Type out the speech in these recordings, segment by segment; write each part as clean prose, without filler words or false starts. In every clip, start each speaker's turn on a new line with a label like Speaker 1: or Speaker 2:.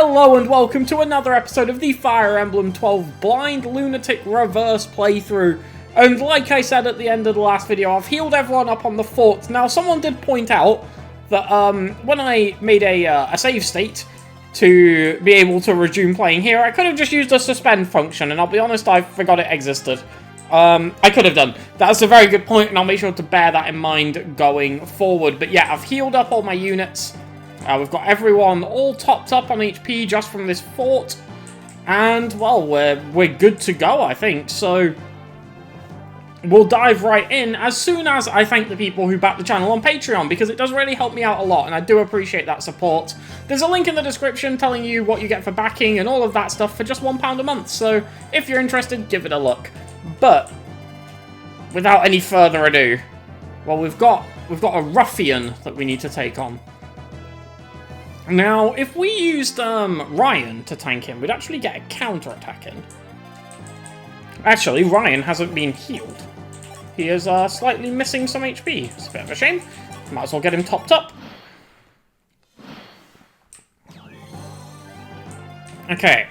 Speaker 1: Hello and welcome to another episode of the Fire Emblem 12 Blind Lunatic Reverse playthrough. And like I said at the end of the last video, I've healed everyone up on the fort. Now, someone did point out that when I made a save state to be able to resume playing here, I could have just used a suspend function, and I'll be honest, I forgot it existed. I could have done. That's a very good point, and I'll make sure to bear that in mind going forward. But yeah, I've healed up all my units. We've got everyone all topped up on HP just from this fort. And, well, we're good to go, I think. So, we'll dive right in as soon as I thank the people who back the channel on Patreon, because it does really help me out a lot, and I do appreciate that support. There's a link in the description telling you what you get for backing and all of that stuff for just £1 a month. So, if you're interested, give it a look. But, without any further ado, well, we've got a ruffian that we need to take on. Now, if we used Ryan to tank him, we'd actually get a counter-attack in. Actually, Ryan hasn't been healed. He is slightly missing some HP. It's a bit of a shame. Might as well get him topped up. Okay.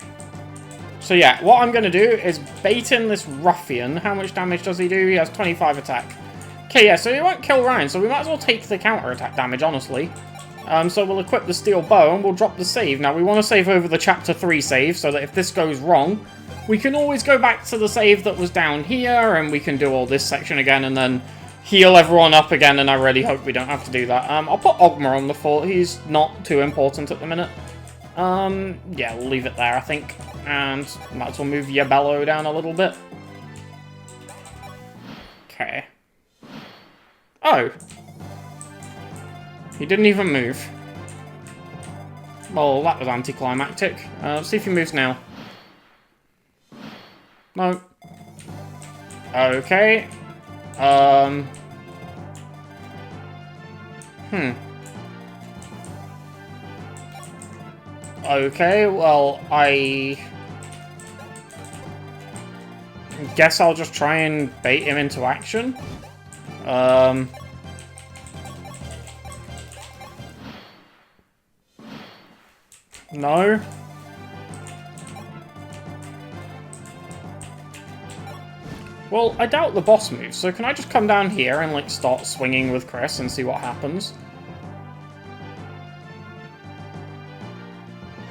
Speaker 1: So yeah, what I'm going to do is bait in this ruffian. How much damage does he do? He has 25 attack. Okay, yeah, so he won't kill Ryan, so we might as well take the counter-attack damage, honestly. So we'll equip the steel bow and we'll drop the save. Now, we want to save over the chapter 3 save, so that if this goes wrong, we can always go back to the save that was down here, and we can do all this section again, and then heal everyone up again, and I really hope we don't have to do that. I'll put Ogma on the fort. He's not too important at the minute. Yeah, we'll leave it there, I think. And might as well move Yabello down a little bit. Okay. Oh. He didn't even move. Well, that was anticlimactic. Let's see if he moves now. No. Okay. Okay, well, I guess I'll just try and bait him into action. No. Well, I doubt the boss moves, so can I just come down here and, like, start swinging with Chris and see what happens?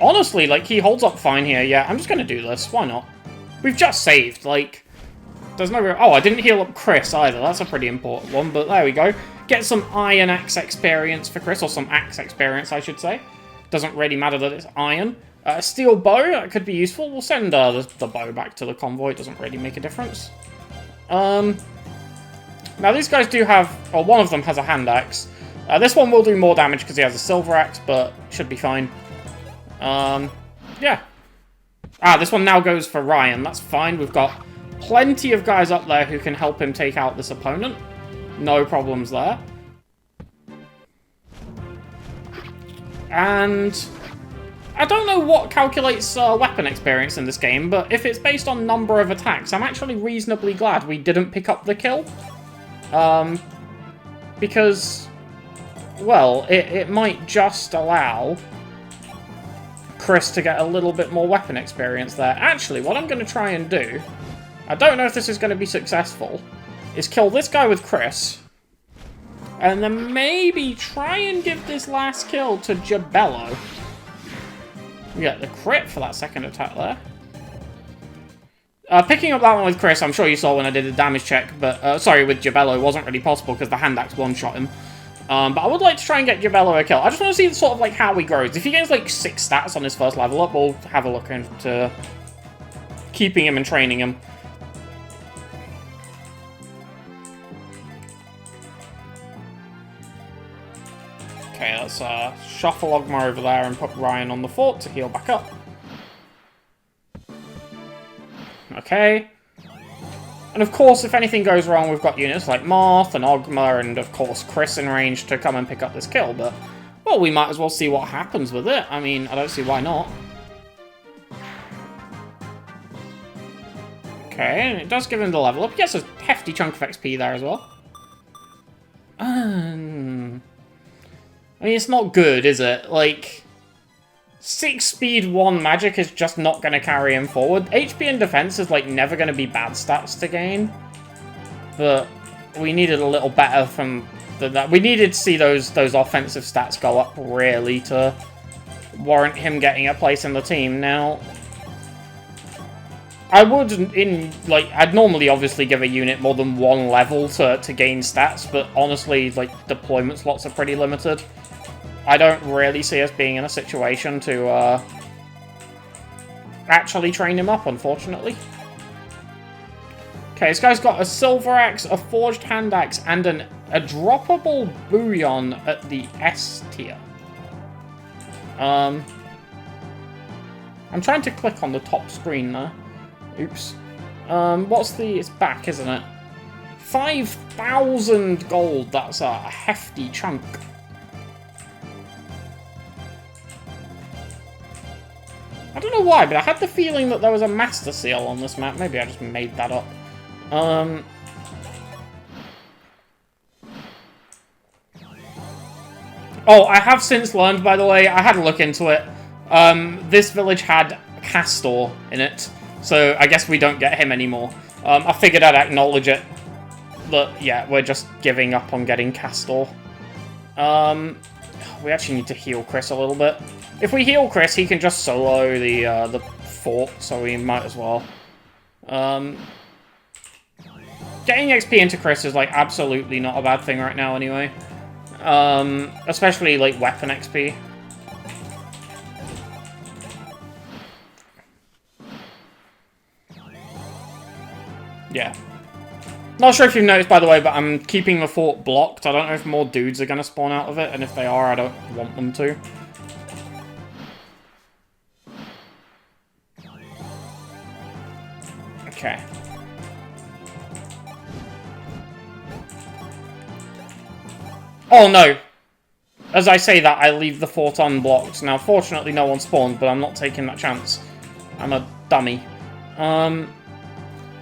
Speaker 1: Honestly, like, he holds up fine here. Yeah, I'm just gonna do this. Why not? We've just saved, like, there's no real... Oh, I didn't heal up Chris either. That's a pretty important one, but there we go. Get some iron axe experience for Chris, or some axe experience, I should say. Doesn't really matter that it's iron. Steel bow, that could be useful. We'll send the bow back to the convoy. It doesn't really make a difference. Now, these guys do have... Or one of them has a hand axe. This one will do more damage because he has a silver axe, but should be fine. Yeah. Ah, this one now goes for Ryan. That's fine. We've got plenty of guys up there who can help him take out this opponent. No problems there. And I don't know what calculates weapon experience in this game, but if it's based on number of attacks, I'm actually reasonably glad we didn't pick up the kill. Because, well, it might just allow Chris to get a little bit more weapon experience there. Actually, what I'm going to try and do, I don't know if this is going to be successful, is kill this guy with Chris. And then maybe try and give this last kill to Yabello. We get the crit for that second attack there. Picking up that one with Chris, I'm sure you saw when I did the damage check, but, sorry, with Yabello, it wasn't really possible because the hand axe one-shot him. But I would like to try and get Yabello a kill. I just want to see sort of, like, how he grows. If he gains, like, 6 stats on his first level up, we'll have a look into keeping him and training him. Okay, let's shuffle Ogma over there and put Ryan on the fort to heal back up. Okay. And of course, if anything goes wrong, we've got units like Moth and Ogma and, of course, Chris in range to come and pick up this kill. But, well, we might as well see what happens with it. I mean, I don't see why not. Okay, and it does give him the level up. He gets a hefty chunk of XP there as well. I mean, it's not good, is it? Like, 6 speed, 1 magic is just not going to carry him forward. HP and defense is, like, never going to be bad stats to gain. But we needed a little better from that. We needed to see those offensive stats go up, really, to warrant him getting a place in the team. Now, I would, I'd normally obviously give a unit more than 1 level to gain stats, but honestly, like, deployment slots are pretty limited. I don't really see us being in a situation to actually train him up, unfortunately. Okay, this guy's got a silver axe, a forged hand axe, and a droppable bullion at the S tier. I'm trying to click on the top screen there. Oops. It's back, isn't it? 5,000 gold, that's a hefty chunk. I don't know why, but I had the feeling that there was a master seal on this map. Maybe I just made that up. Oh, I have since learned, by the way, I had a look into it. This village had Castor in it, so I guess we don't get him anymore. I figured I'd acknowledge it. But, yeah, we're just giving up on getting Castor. We actually need to heal Chris a little bit. If we heal Chris, he can just solo the fort, so we might as well. Getting XP into Chris is, like, absolutely not a bad thing right now, anyway. Especially, like, weapon XP. Yeah. Not sure if you've noticed, by the way, but I'm keeping the fort blocked. I don't know if more dudes are going to spawn out of it, and if they are, I don't want them to. Okay. Oh no! As I say that, I leave the fort unblocked. Now, fortunately, no one spawned, but I'm not taking that chance. I'm a dummy.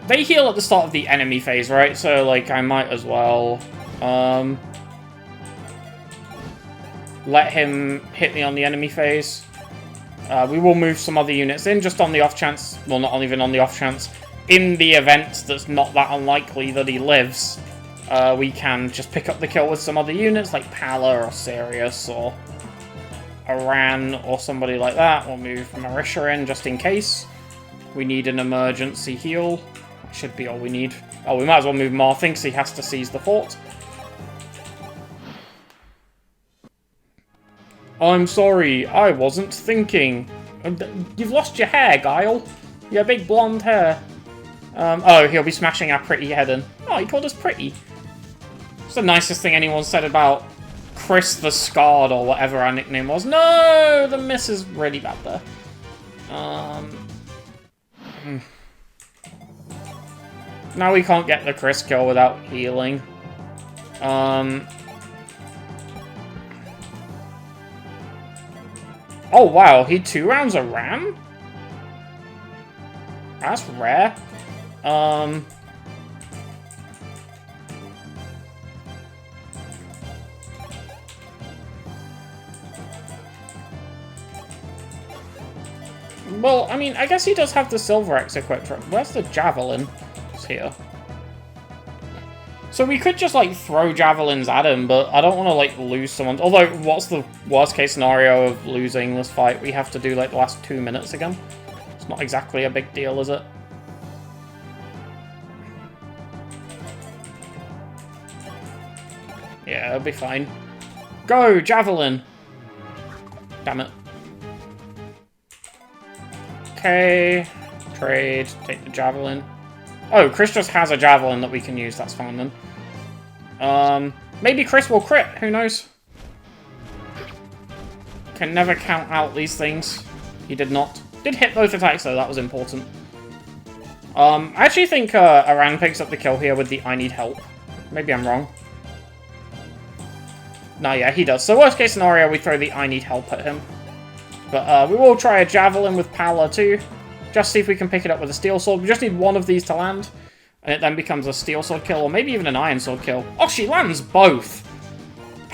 Speaker 1: They heal at the start of the enemy phase, right? So, like, I might as well, let him hit me on the enemy phase. We will move some other units in, just on the off chance, well, not even on the off chance, in the event that's not that unlikely that he lives, we can just pick up the kill with some other units, like Pala or Sirius or Iran or somebody like that. We'll move Marisha in just in case. We need an emergency heal. That should be all we need. Oh, we might as well move Marthin because he has to seize the fort. I'm sorry, I wasn't thinking. You've lost your hair, Guile. Your big blonde hair. Oh, he'll be smashing our pretty head in. Oh, he called us pretty. It's the nicest thing anyone said about Chris the Scarred or whatever our nickname was. No, the miss is really bad there. Now we can't get the Chris kill without healing. Oh wow, he 2 rounds a ram? That's rare. Well, I mean, I guess he does have the Silver Axe equipped. Where's the Javelin? It's here. So we could just, like, throw Javelins at him, but I don't want to, like, lose someone. Although, what's the worst-case scenario of losing this fight? We have to do, like, the last 2 minutes again. It's not exactly a big deal, is it? Yeah, it'll be fine. Go, Javelin! Damn it. Okay. Trade. Take the Javelin. Oh, Chris just has a Javelin that we can use. That's fine, then. Maybe Chris will crit. Who knows? Can never count out these things. He did not. Did hit both attacks, though. That was important. I actually think Iran picks up the kill here with the I need help. Maybe I'm wrong. No, yeah, he does. So worst case scenario, we throw the I need help at him. But we will try a Javelin with Pala too. Just see if we can pick it up with a Steel Sword. We just need one of these to land. And it then becomes a Steel Sword kill, or maybe even an Iron Sword kill. Oh, she lands both!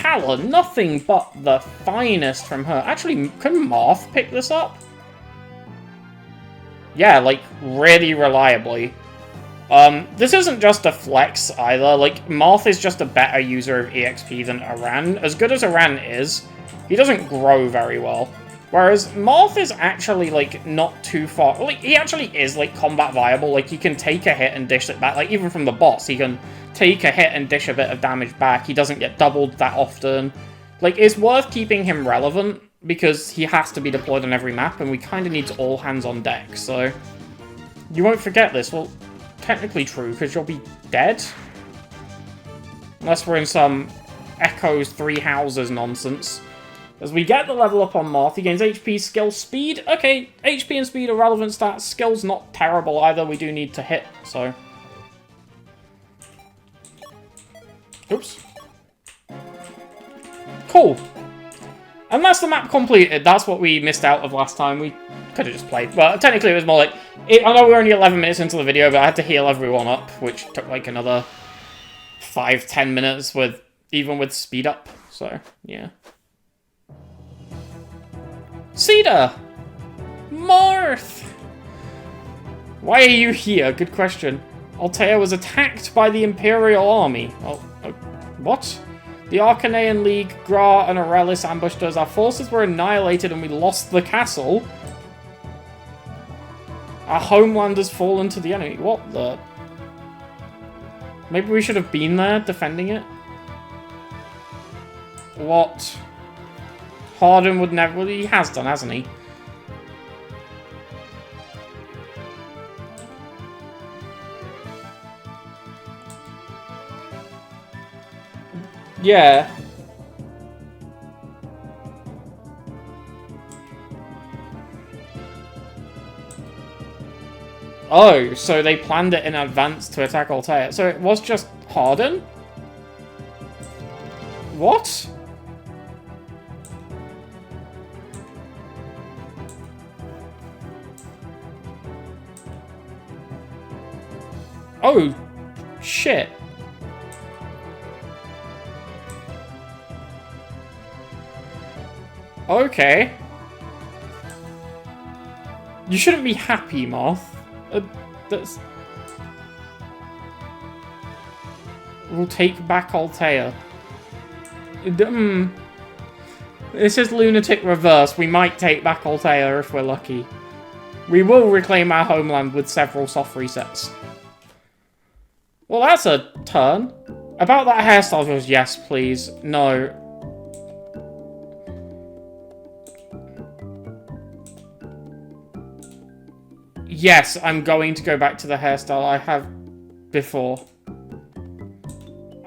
Speaker 1: Talon, nothing but the finest from her. Actually, can Marth pick this up? Yeah, like, really reliably. This isn't just a flex either. Like, Marth is just a better user of EXP than Aran. As good as Aran is, he doesn't grow very well. Whereas Marth is actually, like, not too far. Like, he actually is, like, combat viable. Like, he can take a hit and dish it back. Like, even from the boss, he can take a hit and dish a bit of damage back. He doesn't get doubled that often. Like, it's worth keeping him relevant, because he has to be deployed on every map, and we kind of need all hands on deck, so... You won't forget this. Well, technically true, because you'll be dead. Unless we're in some Echoes 3 Houses nonsense. As we get the level up on Marth, he gains HP, skill, speed. Okay, HP and speed are relevant stats. Skill's not terrible either. We do need to hit, so... Oops. Cool. And that's the map completed. That's what we missed out of last time. We could have just played. Well, technically it was more like... I know we're only 11 minutes into the video, but I had to heal everyone up, which took like another 5-10 minutes even with speed up. So, yeah. Cedar! Marth! Why are you here? Good question. Altea was attacked by the Imperial Army. Oh, what? The Arcanean League, Gra, and Aurelis ambushed us. Our forces were annihilated and we lost the castle. Our homeland has fallen to the enemy. What the... Maybe we should have been there, defending it? What? Harden would never... Well, he has done, hasn't he? Yeah. Oh, so they planned it in advance to attack Altea. So it was just Harden? What? Oh, shit. Okay. You shouldn't be happy, Marth. That's... We'll take back Altea. This is Lunatic Reverse. We might take back Altea if we're lucky. We will reclaim our homeland with several soft resets. Well, that's a turn. About that hairstyle goes, yes, please. No. Yes, I'm going to go back to the hairstyle I have before.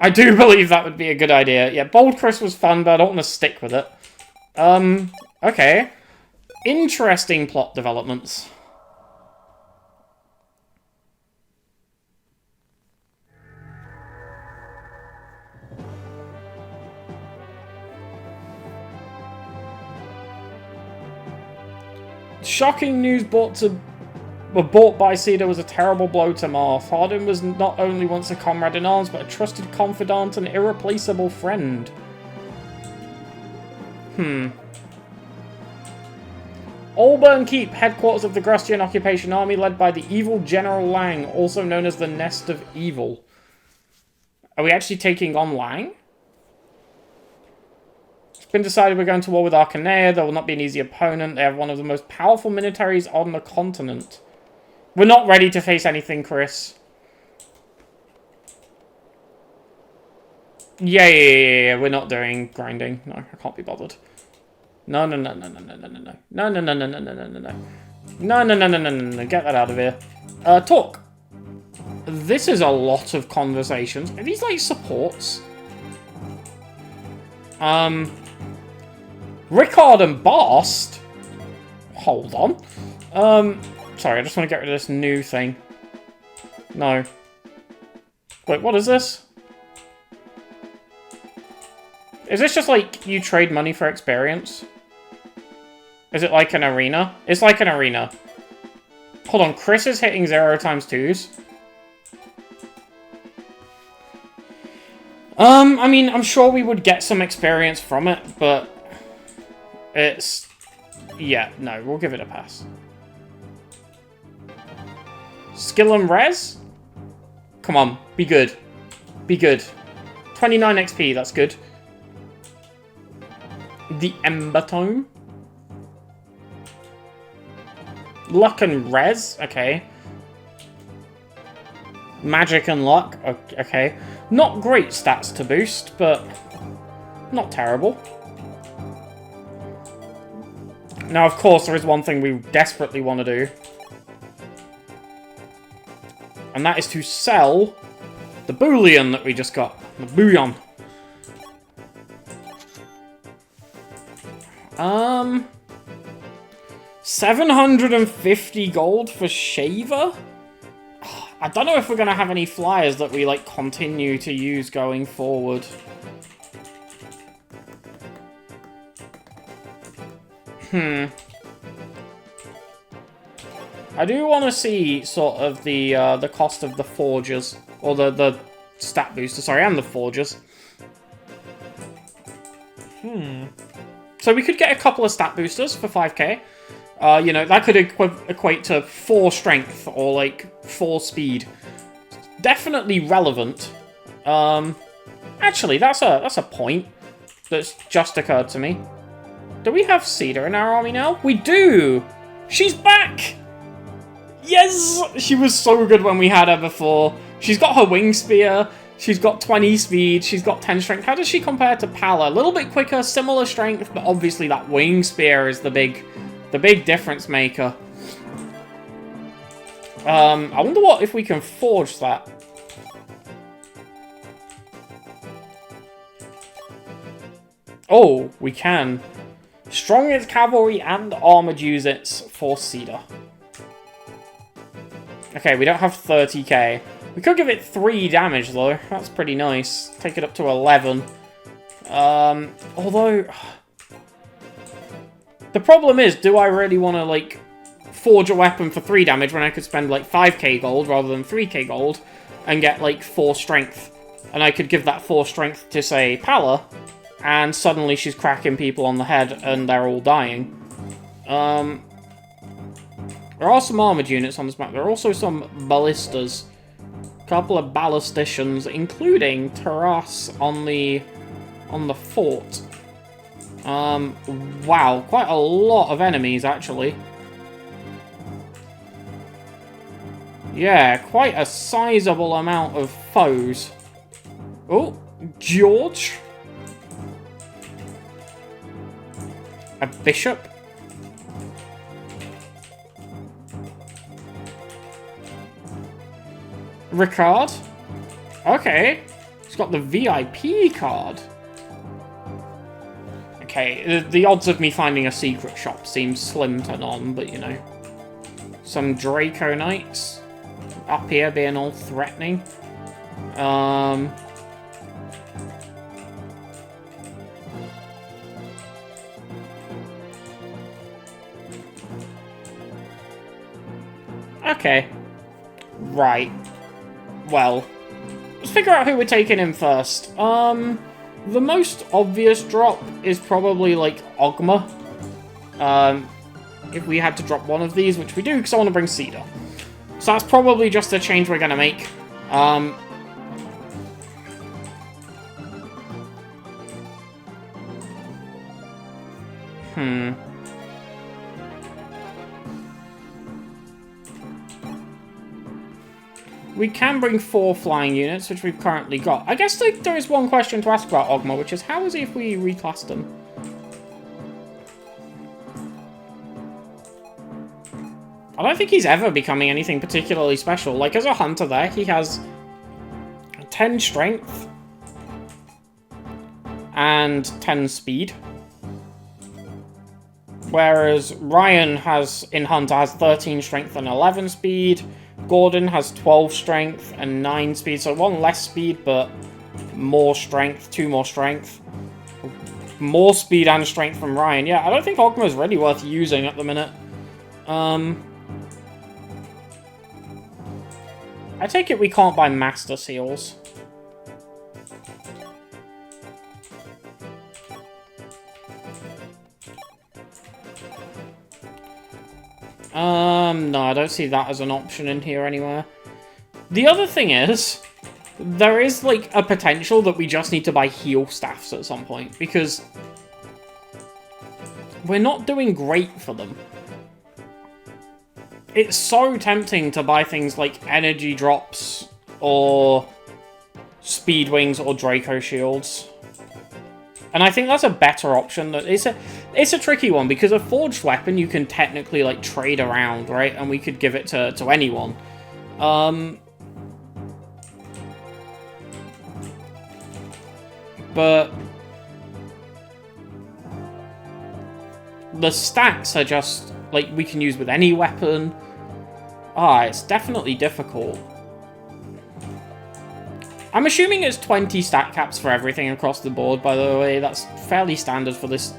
Speaker 1: I do believe that would be a good idea. Yeah, Bold Chris was fun, but I don't want to stick with it. Okay. Interesting plot developments. Shocking news bought by Cedar was a terrible blow to Marth. Harden was not only once a comrade in arms, but a trusted confidant and irreplaceable friend. Allburn Keep, headquarters of the Grustian Occupation Army, led by the evil General Lang, also known as the Nest of Evil. Are we actually taking on Lang? It's been decided we're going to war with Arcanea. They will not be an easy opponent. They have one of the most powerful militaries on the continent. We're not ready to face anything, Chris. Yeah. We're not doing grinding. No, I can't be bothered. No. No. Get that out of here. Talk. This is a lot of conversations. Are these, like, supports? Rickard and Bast? Hold on. Sorry, I just want to get rid of this new thing. No. Wait, what is this? Is this just like you trade money for experience? Is it like an arena? It's like an arena. Hold on, Chris is hitting 0 times 2s. I mean, I'm sure we would get some experience from it, but it's... yeah, no, we'll give it a pass. Skill and res? Come on, be good. Be good. 29 XP, that's good. The Ember Tome. Luck and res, okay. Magic and luck, okay. Not great stats to boost, but not terrible. Now, of course, there is one thing we desperately want to do. And that is to sell the bullion that we just got. The bullion. 750 gold for Shaver? I don't know if we're going to have any flyers that we, like, continue to use going forward. I do want to see, sort of, the cost of the forgers. Or the stat booster, sorry, and the forgers. So we could get a couple of stat boosters for 5k. You know, that could equate to 4 strength or, like, 4 speed. Definitely relevant. Actually, that's a point that's just occurred to me. Do we have Cedar in our army now? We do! She's back! Yes! She was so good when we had her before. She's got her wing spear. She's got 20 speed. She's got 10 strength. How does she compare to Pala? A little bit quicker, similar strength, but obviously that wing spear is the big difference maker. I wonder what if we can forge that. Oh, we can. Strongest cavalry and armored units for Cedar. Okay, we don't have 30k. We could give it 3 damage, though. That's pretty nice. Take it up to 11. Although... the problem is, do I really want to, like, forge a weapon for 3 damage when I could spend, like, 5k gold rather than 3k gold and get, like, 4 strength? And I could give that 4 strength to, say, Pala, and suddenly she's cracking people on the head and they're all dying. There are some armored units on this map. There are also some ballistas. A couple of ballisticians, including Taras on the fort. Wow, quite a lot of enemies, actually. Yeah, quite a sizable amount of foes. Oh, George. A bishop. Ricard. Okay. He's got the VIP card. Okay, the odds of me finding a secret shop seem slim to none, but you know. Some Draco Knights. Up here being all threatening. Okay. Right. Well, let's figure out who we're taking in first. The most obvious drop is probably, like, Ogma. If we had to drop one of these, which we do, because I want to bring Cedar. So that's probably just a change we're going to make. We can bring 4 flying units, which we've currently got. I guess there is one question to ask about Ogma, which is how is he if we reclassed him? I don't think he's ever becoming anything particularly special. Like, as a hunter there, he has 10 strength and 10 speed. Whereas Ryan has, in Hunter, has 13 strength and 11 speed. Gordon has 12 strength and 9 speed, so 1 less speed, but more strength, 2 more strength. More speed and strength from Ryan. Yeah, I don't think Ogma is really worth using at the minute. I take it we can't buy Master Seals. No, I don't see that as an option in here anywhere. The other thing is, there is, like, a potential that we just need to buy heal staffs at some point, because we're not doing great for them. It's so tempting to buy things like energy drops, or speed wings, or Draco shields. And I think that's a better option. It's a tricky one, because a forged weapon you can technically, like, trade around, right? And we could give it to anyone. But the stacks are just, like, we can use with any weapon. It's definitely difficult. I'm assuming it's 20 stat caps for everything across the board, by the way. That's fairly standard for this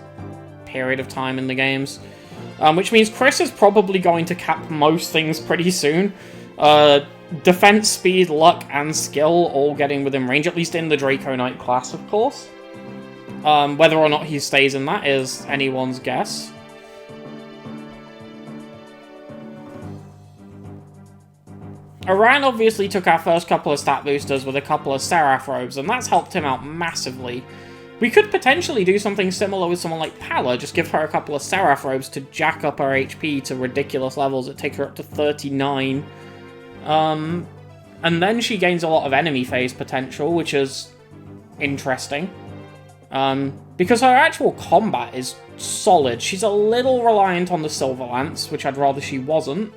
Speaker 1: period of time in the games. Which means Chris is probably going to cap most things pretty soon. Defense, speed, luck, and skill all getting within range, at least in the Draco Knight class, of course. Whether or not he stays in that is anyone's guess. Aran obviously took our first couple of stat boosters with a couple of Seraph robes, and that's helped him out massively. We could potentially do something similar with someone like Pala, just give her a couple of Seraph robes to jack up her HP to ridiculous levels that take her up to 39. And then she gains a lot of enemy phase potential, which is interesting. Because her actual combat is solid. She's a little reliant on the Silver Lance, which I'd rather she wasn't.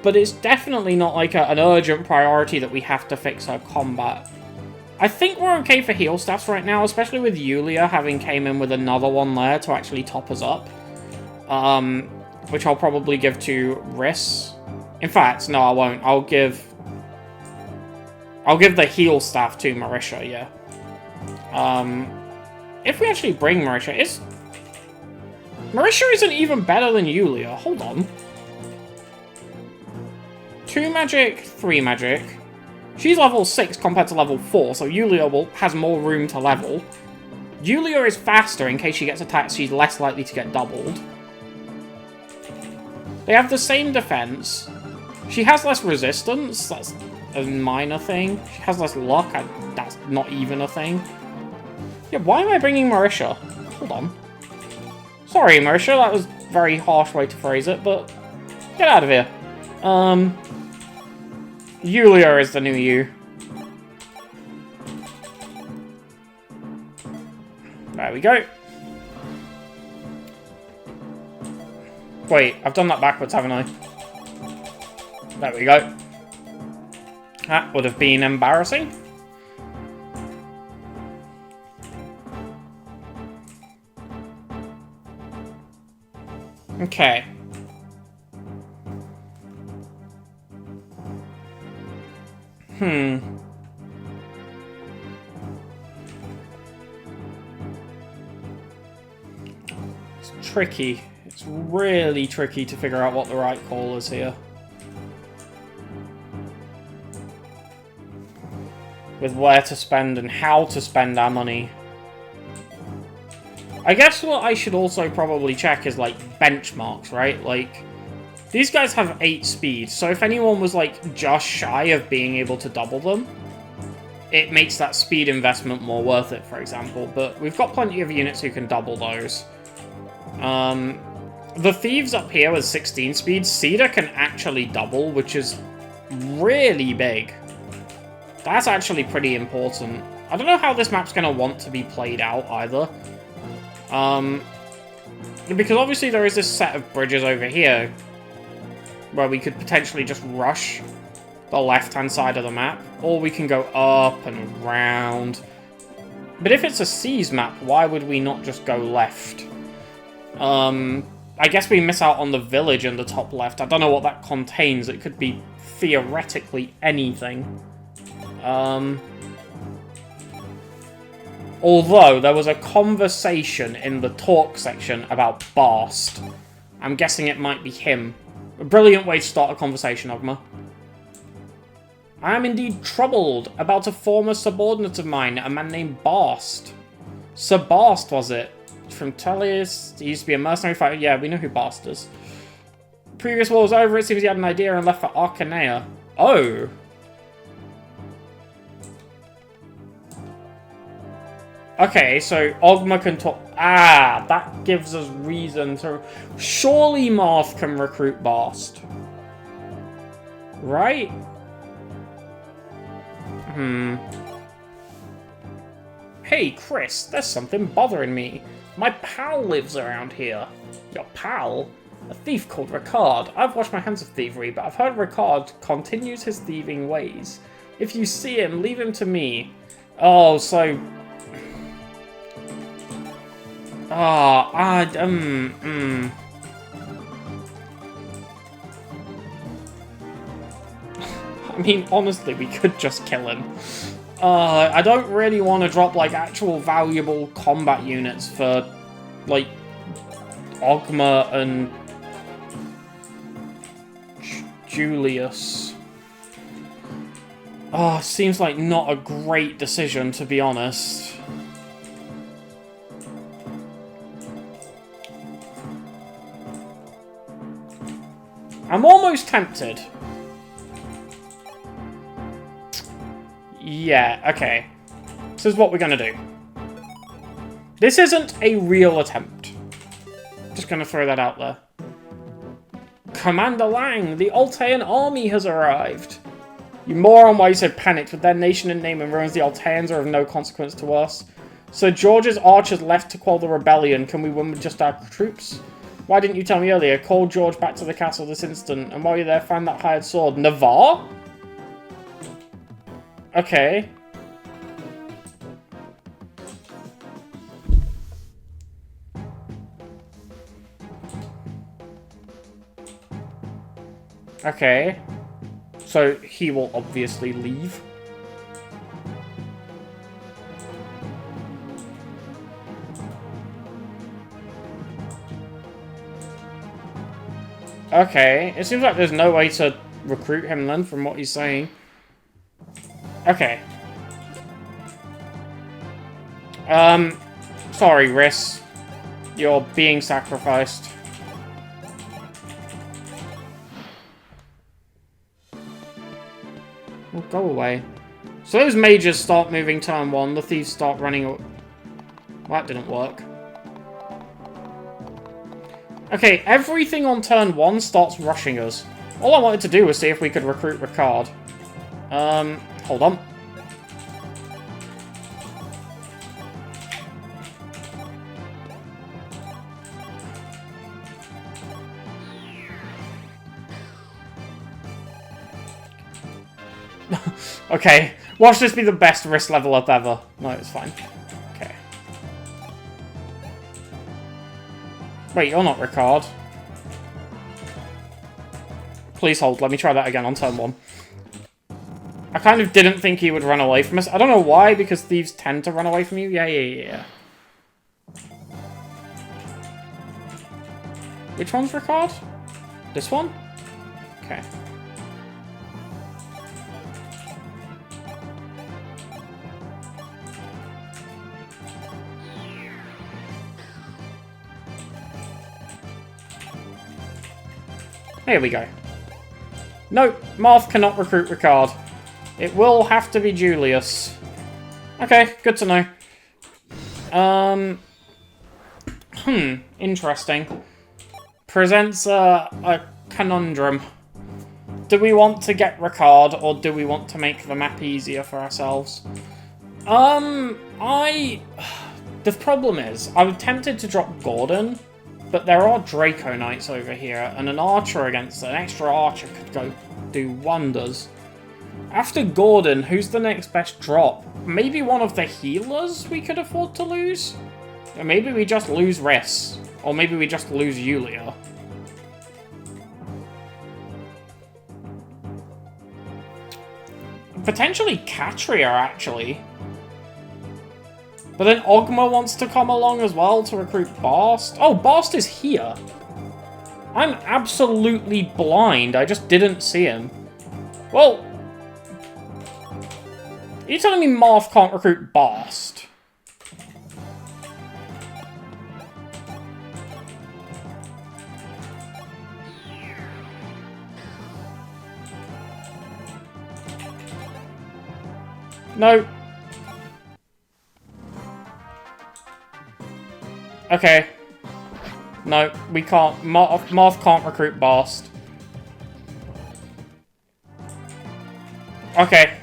Speaker 1: But it's definitely not like an urgent priority that we have to fix her combat. I think we're okay for heal staffs right now, especially with Yulia having came in with another one there to actually top us up. Which I'll probably give to Riss. In fact, no, I won't. I'll give the heal staff to Marisha, yeah. If we actually bring Marisha, Marisha isn't even better than Yulia. Hold on. 2 magic, 3 magic. She's level 6 compared to level 4, so Yulia has more room to level. Yulia is faster. In case she gets attacked, she's less likely to get doubled. They have the same defense. She has less resistance. That's a minor thing. She has less luck. That's not even a thing. Yeah, why am I bringing Marisha? Hold on. Sorry, Marisha. That was a very harsh way to phrase it, but get out of here. Yulia is the new you. There we go. Wait, I've done that backwards, haven't I? There we go. That would have been embarrassing. Okay. It's tricky. It's really tricky to figure out what the right call is here. With where to spend and how to spend our money. I guess what I should also probably check is, like, benchmarks, right? Like, these guys have 8 speed, so if anyone was, like, just shy of being able to double them, it makes that speed investment more worth it, for example. But we've got plenty of units who can double those. The Thieves up here with 16 speed, Cedar can actually double, which is really big. That's actually pretty important. I don't know how this map's going to want to be played out, either. Because obviously there is this set of bridges over here where we could potentially just rush the left-hand side of the map, or we can go up and around. But if it's a seas map, why would we not just go left? I guess we miss out on the village in the top left. I don't know what that contains. It could be theoretically anything. Although, there was a conversation in the talk section about Bast. I'm guessing it might be him. A brilliant way to start a conversation, Ogma. I am indeed troubled about a former subordinate of mine, a man named Bast. Sir Bast, was it? From Tullius. He used to be a mercenary fighter. Yeah, we know who Bast is. Previous war was over, it seems he had an idea and left for Arcanea. Oh. Okay, so Ogma can talk... Ah, that gives us reason to... Surely Marth can recruit Bast. Right? Hey, Chris, there's something bothering me. My pal lives around here. Your pal? A thief called Ricard. I've washed my hands of thievery, but I've heard Ricard continues his thieving ways. If you see him, leave him to me. Oh, so... I mean, honestly, we could just kill him. I don't really want to drop, like, actual valuable combat units for, like, Ogma and Julius. Seems like not a great decision, to be honest. I'm almost tempted. Yeah, okay. This is what we're gonna do. This isn't a real attempt. Just gonna throw that out there. Commander Lang, the Altean army has arrived. You moron, why you so panicked? With their nation and name and ruins, the Alteans are of no consequence to us. So George's archers left to quell the rebellion. Can we win with just our troops? Why didn't you tell me earlier? Call George back to the castle this instant. And while you're there, find that hired sword. Navarre? Okay. Okay. So he will obviously leave. Okay, it seems like there's no way to recruit him then, from what he's saying. Okay. Sorry, Riss. You're being sacrificed. Well, go away. So those mages start moving turn 1, the thieves start running... Well, that didn't work. Okay, everything on turn 1 starts rushing us. All I wanted to do was see if we could recruit Ricard. Hold on. Okay, watch this be the best risk level up ever. No, it's fine. Okay. Wait, you're not Ricard. Please hold, let me try that again on turn 1. I kind of didn't think he would run away from us. I don't know why, because thieves tend to run away from you. Yeah. Which one's Ricard? This one? Okay. Here we go. No, Marth cannot recruit Ricard. It will have to be Julius. Okay, good to know. Interesting. Presents a conundrum. Do we want to get Ricard, or do we want to make the map easier for ourselves? The problem is, I'm tempted to drop Gordon, but there are Draco Knights over here, and an archer against an extra archer could go do wonders. After Gordon, who's the next best drop? Maybe one of the healers we could afford to lose? Or maybe we just lose Riss. Or maybe we just lose Yulia. Potentially Katria, actually. But then Ogma wants to come along as well to recruit Bast. Oh, Bast is here. I'm absolutely blind. I just didn't see him. Well, are you telling me Marth can't recruit Bast? No. Okay. No, we can't. Moth can't recruit Bast. Okay.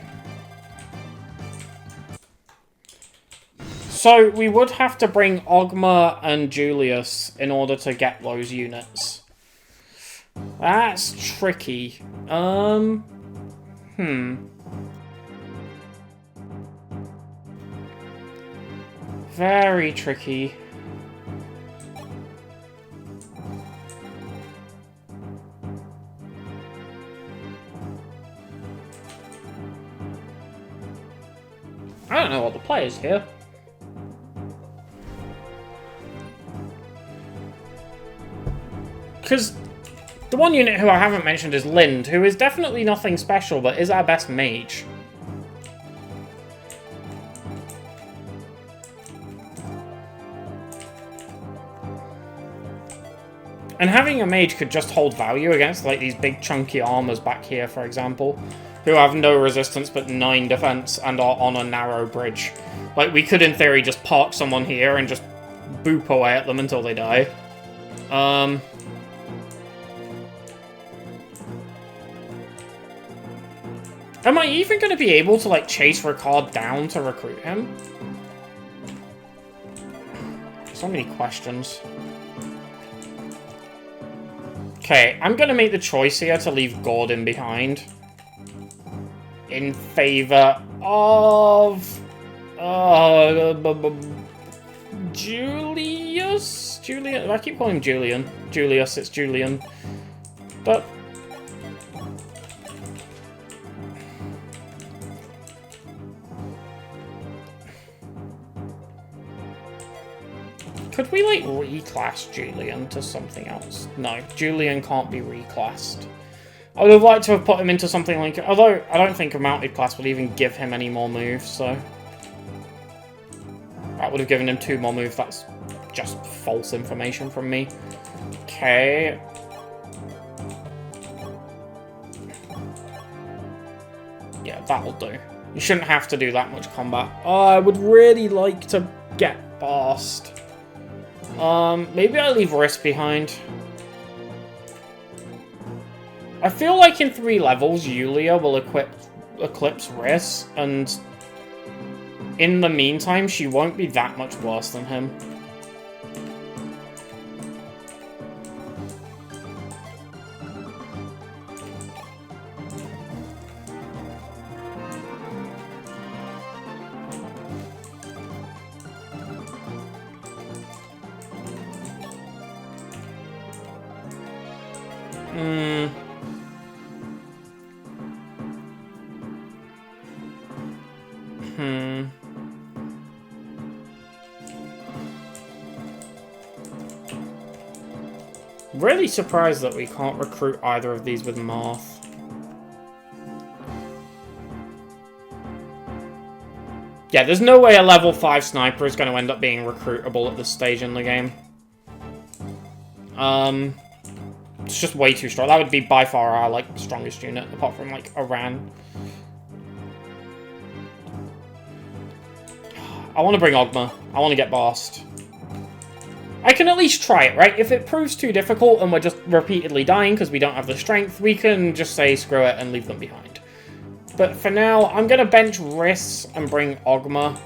Speaker 1: So, we would have to bring Ogma and Julius in order to get those units. That's tricky. Very tricky. I don't know what the play is here. Because the one unit who I haven't mentioned is Lind, who is definitely nothing special, but is our best mage. And having a mage could just hold value against, like, these big chunky armors back here, for example, who have no resistance but 9 defense and are on a narrow bridge. Like, we could, in theory, just park someone here and just boop away at them until they die. Am I even going to be able to, like, chase Ricard down to recruit him? So many questions. Okay, I'm going to make the choice here to leave Gordon behind. In favor of... Julius? Julian? I keep calling him Julian. Julius, it's Julian. But... could we, like, reclass Julian to something else? No, Julian can't be reclassed. I would have liked to have put him into something like... although, I don't think a mounted class would even give him any more moves, so... that would have given him 2 more moves. That's just false information from me. Okay. Yeah, that'll do. You shouldn't have to do that much combat. Oh, I would really like to get Bast. Maybe I'll leave Riss behind. I feel like in 3 levels, Yulia will eclipse Riss, and in the meantime, she won't be that much worse than him. Really surprised that we can't recruit either of these with Marth. Yeah, there's no way a level 5 sniper is going to end up being recruitable at this stage in the game. It's just way too strong. That would be by far our, like, strongest unit, apart from, like, Iran. I want to bring Ogma. I want to get Bast. I can at least try it, right? If it proves too difficult and we're just repeatedly dying because we don't have the strength, we can just say screw it and leave them behind. But for now, I'm going to bench Riss and bring Ogma.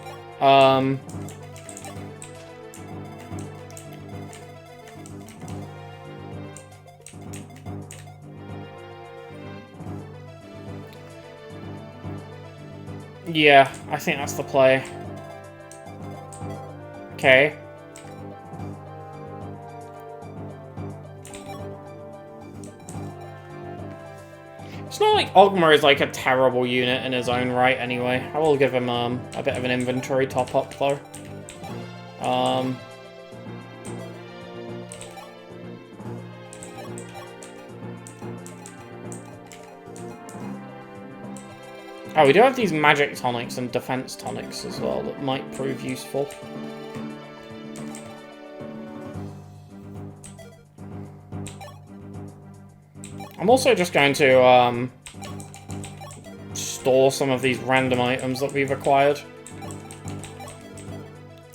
Speaker 1: Yeah, I think that's the play. Okay. It's not like Ogma is like a terrible unit in his own right anyway. I will give him a bit of an inventory top-up though. Oh, we do have these magic tonics and defense tonics as well that might prove useful. I'm also just going to store some of these random items that we've acquired.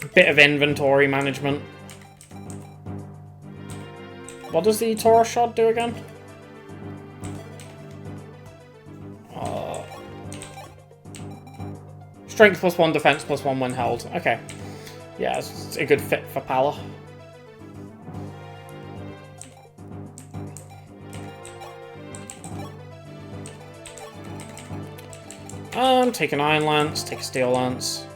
Speaker 1: A bit of inventory management. What does the Taurus Shard do again? Strength +1, defense +1 when held. Okay. Yeah, it's a good fit for Pala. Take an Iron Lance, take a Steel Lance.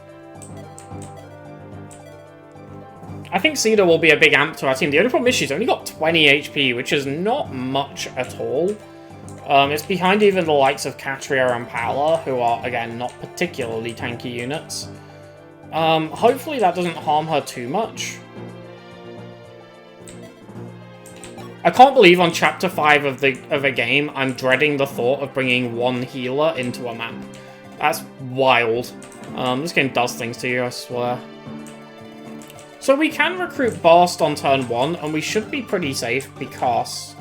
Speaker 1: I think Cedar will be a big amp to our team. The only problem is she's only got 20 HP, which is not much at all. It's behind even the likes of Katria and Pala, who are, again, not particularly tanky units. Hopefully that doesn't harm her too much. I can't believe on Chapter 5 of a game, I'm dreading the thought of bringing one healer into a map. That's wild. This game does things to you, I swear. So we can recruit Bast on turn 1, and we should be pretty safe because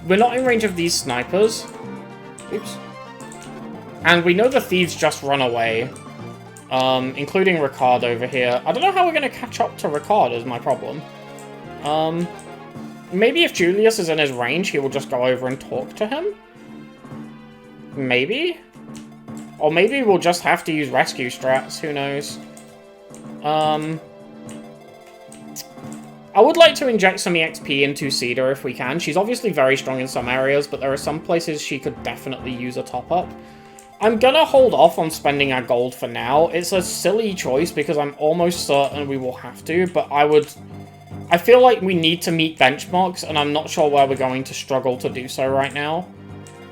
Speaker 1: we're not in range of these snipers. Oops. And we know the thieves just run away, including Ricard over here. I don't know how we're going to catch up to Ricard is my problem. Maybe if Julius is in his range, he will just go over and talk to him? Maybe? Or maybe we'll just have to use rescue strats, who knows? I would like to inject some EXP into Cedar if we can. She's obviously very strong in some areas, but there are some places she could definitely use a top-up. I'm gonna hold off on spending our gold for now. It's a silly choice because I'm almost certain we will have to, but I feel like we need to meet benchmarks, and I'm not sure where we're going to struggle to do so right now.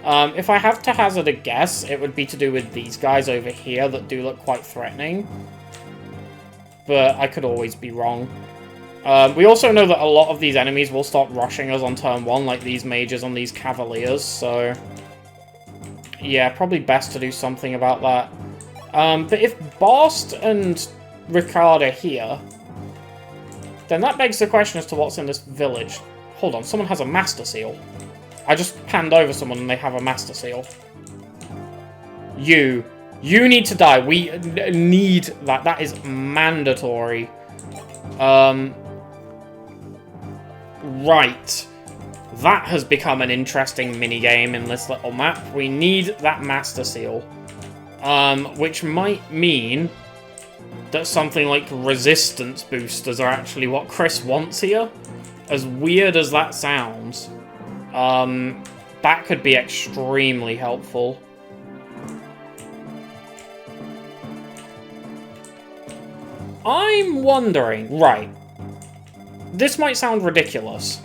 Speaker 1: If I have to hazard a guess, it would be to do with these guys over here that do look quite threatening. But I could always be wrong. We also know that a lot of these enemies will start rushing us on turn 1, like these mages and these cavaliers, so yeah, probably best to do something about that. But if Bast and Ricard are here, then that begs the question as to what's in this village. Hold on, someone has a Master Seal. I just panned over someone and they have a Master Seal. You need to die. We need that. That is mandatory. Right. That has become an interesting minigame in this little map. We need that Master Seal. Which might mean that something like resistance boosters are actually what Chris wants here. As weird as that sounds, that could be extremely helpful. I'm wondering, right, this might sound ridiculous.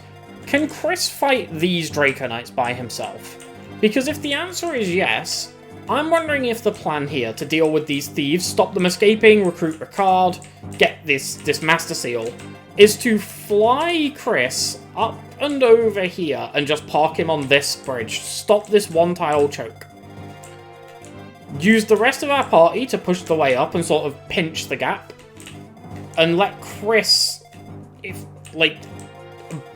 Speaker 1: Can Chris fight these Draco Knights by himself? Because if the answer is yes, I'm wondering if the plan here to deal with these thieves, stop them escaping, recruit Ricard, get this Master Seal, is to fly Chris up and over here and just park him on this bridge. Stop this one-tile choke. Use the rest of our party to push the way up and sort of pinch the gap. And let Chris,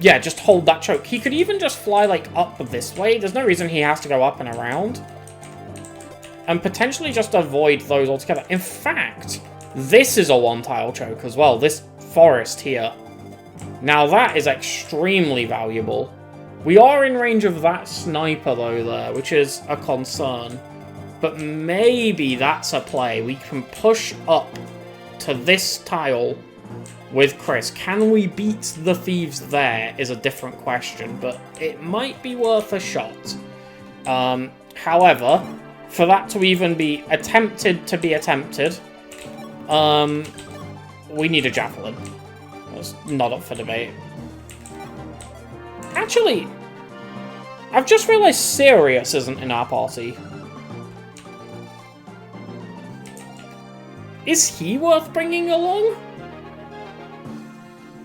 Speaker 1: just hold that choke. He could even just fly, up this way. There's no reason he has to go up and around. And potentially just avoid those altogether. In fact, this is a one-tile choke as well. This forest here. Now that is extremely valuable. We are in range of that sniper though there, which is a concern. But maybe that's a play. We can push up to this tile with Chris. Can we beat the thieves there is a different question, but it might be worth a shot. However, for that to even be attempted, we need a javelin. That's not up for debate. Actually, I've just realised Sirius isn't in our party. Is he worth bringing along?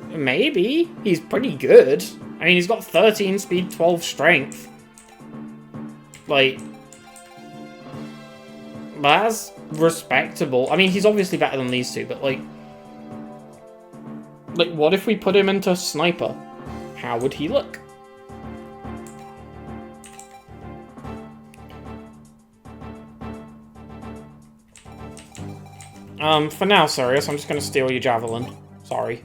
Speaker 1: Maybe. He's pretty good. I mean, he's got 13 speed, 12 strength. But that's respectable. I mean, he's obviously better than these two, but what if we put him into Sniper? How would he look? For now, Sirius, I'm just gonna steal your javelin. Sorry.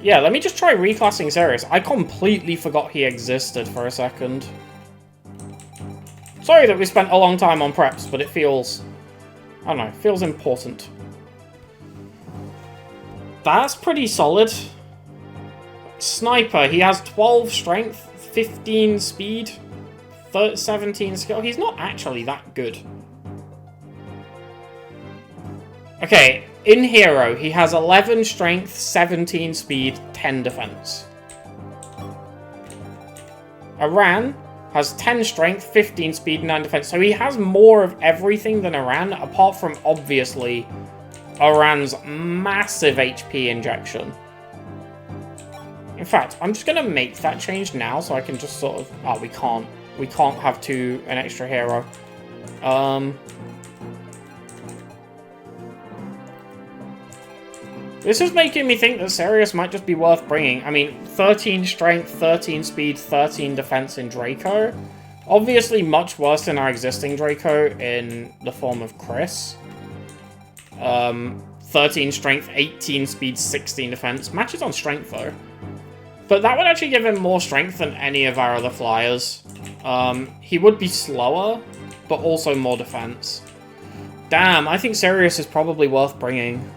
Speaker 1: Yeah, let me just try reclassing Sirius. I completely forgot he existed for a second. Sorry that we spent a long time on preps, but it feels... I don't know, it feels important. That's pretty solid. Sniper, he has 12 strength, 15 speed, 17 skill. He's not actually that good. Okay, in Hero, he has 11 strength, 17 speed, 10 defense. Aran has 10 strength, 15 speed, 9 defense. So he has more of everything than Aran, apart from, obviously, Aran's massive HP injection. In fact, I'm just going to make that change now so I can just sort of... Oh, we can't. We can't have an extra hero. This is making me think that Sirius might just be worth bringing. I mean, 13 strength, 13 speed, 13 defense in Draco. Obviously much worse than our existing Draco in the form of Chris. 13 strength, 18 speed, 16 defense. Matches on strength, though. But that would actually give him more strength than any of our other flyers. He would be slower, but also more defense. Damn, I think Sirius is probably worth bringing.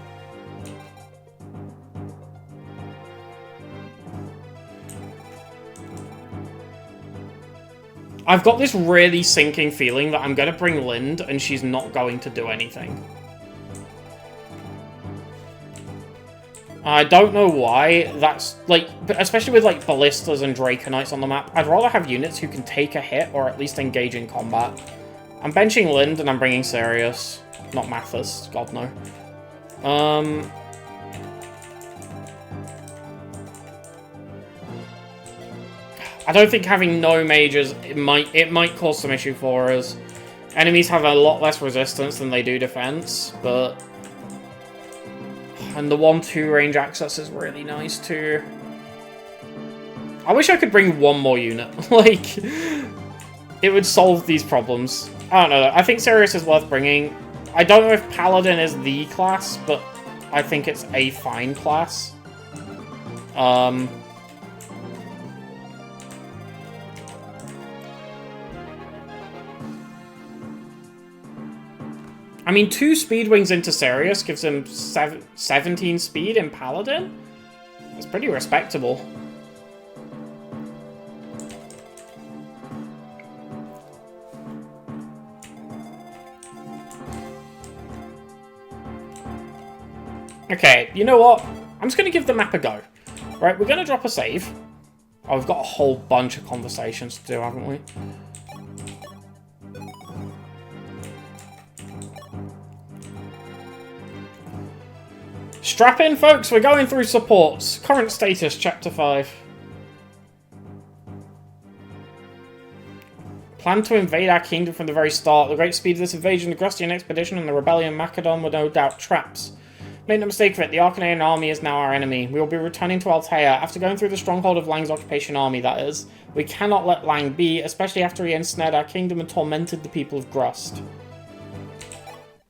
Speaker 1: I've got this really sinking feeling that I'm going to bring Lind and she's not going to do anything. I don't know why. That's, like, especially with, like, Ballistas and Draconites on the map, I'd rather have units who can take a hit or at least engage in combat. I'm benching Lind and I'm bringing Sirius. Not Mathis, god no. I don't think having no mages, it might cause some issue for us. Enemies have a lot less resistance than they do defense, but... And the 1-2 range access is really nice too. I wish I could bring one more unit. Like, it would solve these problems. I don't know, I think Sirius is worth bringing. I don't know if Paladin is the class, but I think it's a fine class. I mean, 2 speed wings into Sirius gives him 17 speed in Paladin? That's pretty respectable. Okay, you know what? I'm just going to give the map a go. Right, we're going to drop a save. Oh, we've got a whole bunch of conversations to do, haven't we? Strap in, folks, we're going through supports. Current status, Chapter 5. Plan to invade our kingdom from the very start. The great speed of this invasion, the Grustian expedition, and the rebellion Macedon were no doubt traps. Make no mistake of it, the Arcanaean army is now our enemy. We will be returning to Altea, after going through the stronghold of Lang's occupation army, that is. We cannot let Lang be, especially after he ensnared our kingdom and tormented the people of Grust.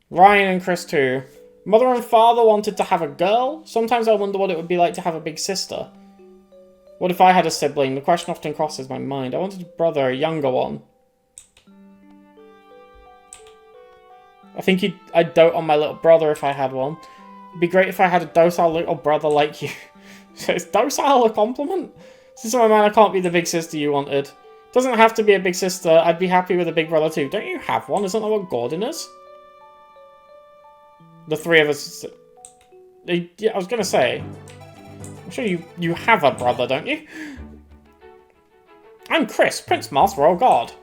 Speaker 1: Ryan and Chris too. Mother and father wanted to have a girl. Sometimes I wonder what it would be like to have a big sister. What if I had a sibling? The question often crosses my mind. I wanted a brother, a younger one. I think I'd dote on my little brother if I had one. It'd be great if I had a docile little brother like you. Is docile a compliment? Since I'm a man, I can't be the big sister you wanted. Doesn't have to be a big sister. I'd be happy with a big brother too. Don't you have one? Isn't that what Gordon is? The three of us... Yeah, I was going to say... I'm sure you have a brother, don't you? I'm Chris, Prince Master or God.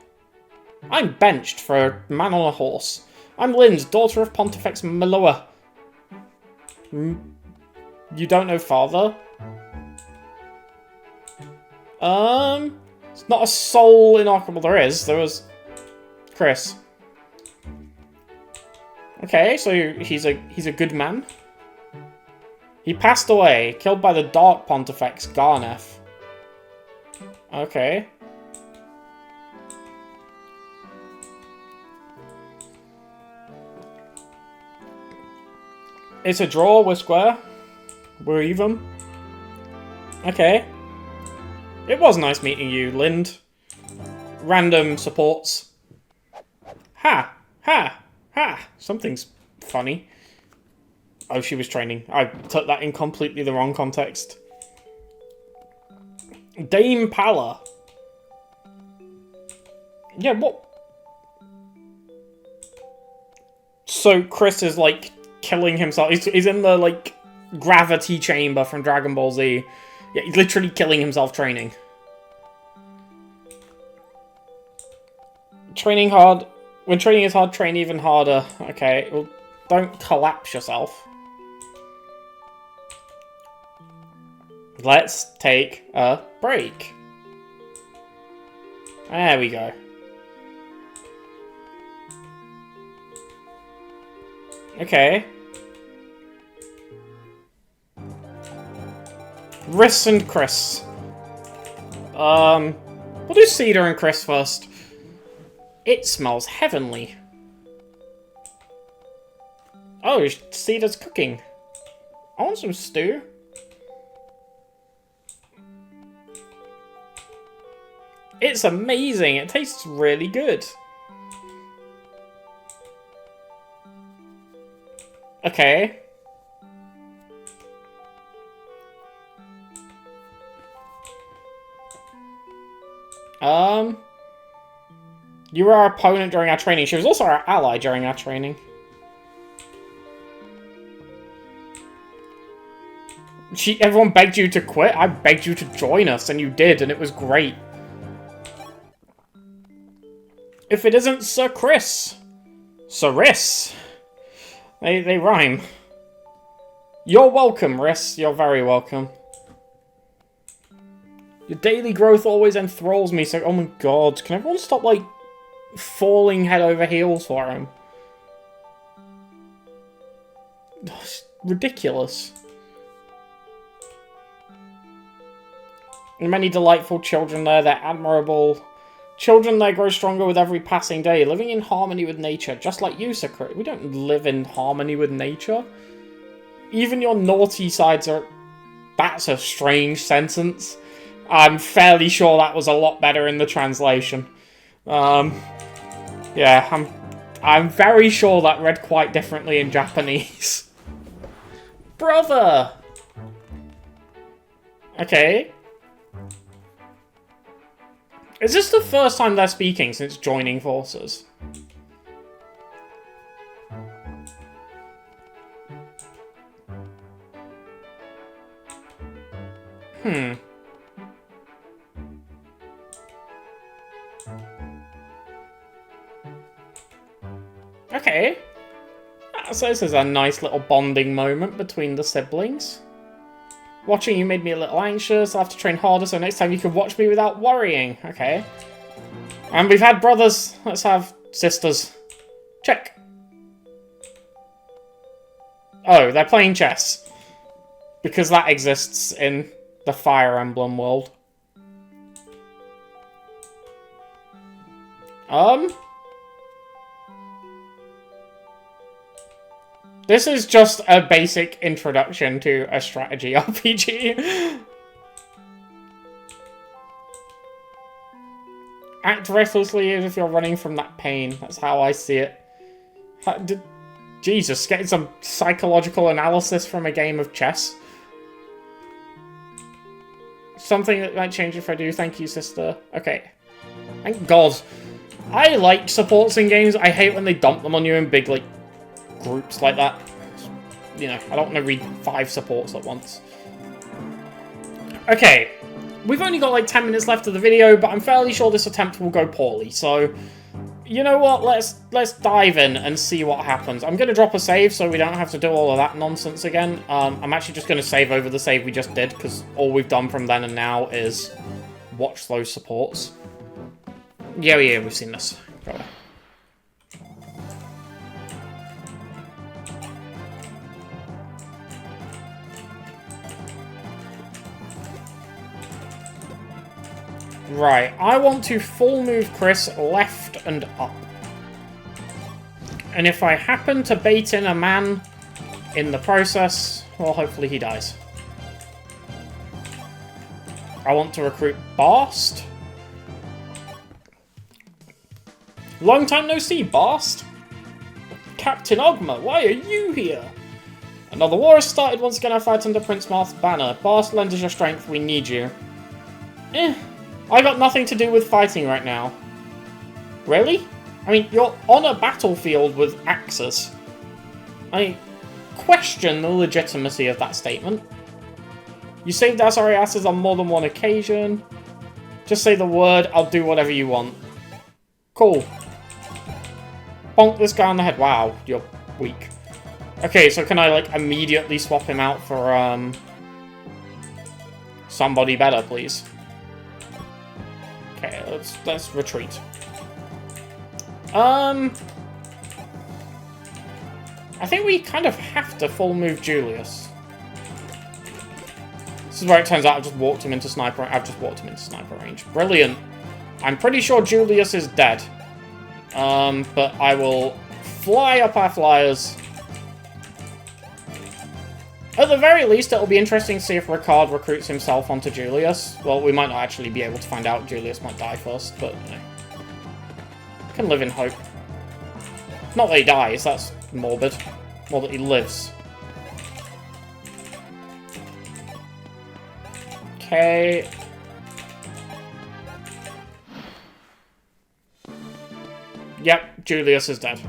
Speaker 1: I'm benched for a man on a horse. I'm Lynn's daughter of Pontifex Malua. You don't know father? It's not a soul in Arkham. Well, there is. There was... Chris. Okay, so he's a good man. He passed away, killed by the Dark Pontifex, Garneth. Okay. It's a draw, we're square. We're even. Okay. It was nice meeting you, Lind. Random supports. Ha! Ha! Ha! Something's funny. Oh, she was training. I took that in completely the wrong context. Dame Pala. Yeah, what? So Chris is, like, killing himself. He's in the, like, gravity chamber from Dragon Ball Z. Yeah, he's literally killing himself training. Training hard. When training is hard, train even harder. Okay, well, don't collapse yourself. Let's take a break. There we go. Okay. Riss and Chris. We'll do Cedar and Chris first. It smells heavenly. Oh, Cedar's cooking. I want some stew. It's amazing. It tastes really good. Okay. You were our opponent during our training. She was also our ally during our training. Everyone begged you to quit. I begged you to join us, and you did, and it was great. If it isn't Sir Chris. Sir Riss. They rhyme. You're welcome, Riss. You're very welcome. Your daily growth always enthralls me, so... Oh my god. Can everyone stop, like, falling head over heels for him? It's ridiculous. Many delightful children there. They're admirable. Children there grow stronger with every passing day, living in harmony with nature, just like you, Sakura. We don't live in harmony with nature. Even your naughty sides are... That's a strange sentence. I'm fairly sure that was a lot better in the translation. Yeah, I'm very sure that read quite differently in Japanese. Brother! Okay. Is this the first time they're speaking since joining forces? Okay. So this is a nice little bonding moment between the siblings. Watching you made me a little anxious. I'll have to train harder so next time you can watch me without worrying. Okay. And we've had brothers. Let's have sisters. Check. Oh, they're playing chess. Because that exists in the Fire Emblem world. This is just a basic introduction to a strategy RPG. Act recklessly as if you're running from that pain. That's how I see it. Jesus, getting some psychological analysis from a game of chess. Something that might change if I do. Thank you, sister. Okay. Thank God. I like supports in games. I hate when they dump them on you in big, like, groups like that. You know, I don't want to read 5 supports at once. Okay. We've only got like 10 minutes left of the video, but I'm fairly sure this attempt will go poorly. So, you know what? Let's dive in and see what happens. I'm going to drop a save so we don't have to do all of that nonsense again. I'm actually just going to save over the save we just did, because all we've done from then and now is watch those supports. Yeah, we've seen this. Go away. Right, I want to full move Chris left and up. And if I happen to bait in a man in the process, well, hopefully he dies. I want to recruit Bast. Long time no see, Bast. Captain Ogma, why are you here? Another war has started once again. I fight under Prince Marth's banner. Bast, lend us your strength, we need you. I got nothing to do with fighting right now. Really? I mean, you're on a battlefield with axes. I question the legitimacy of that statement. You saved our sorry asses on more than one occasion. Just say the word, I'll do whatever you want. Cool. Bonk this guy on the head. Wow, you're weak. Okay, so can I, like, immediately swap him out for, somebody better, please? Okay, let's retreat. I think we kind of have to full move Julius. This is where it turns out I've just walked him into sniper range. Brilliant. I'm pretty sure Julius is dead. But I will fly up our flyers. At the very least, it'll be interesting to see if Ricard recruits himself onto Julius. Well, we might not actually be able to find out. Julius might die first, but, you know. Can live in hope. Not that he dies, that's morbid. More that he lives. Okay. Yep, Julius is dead.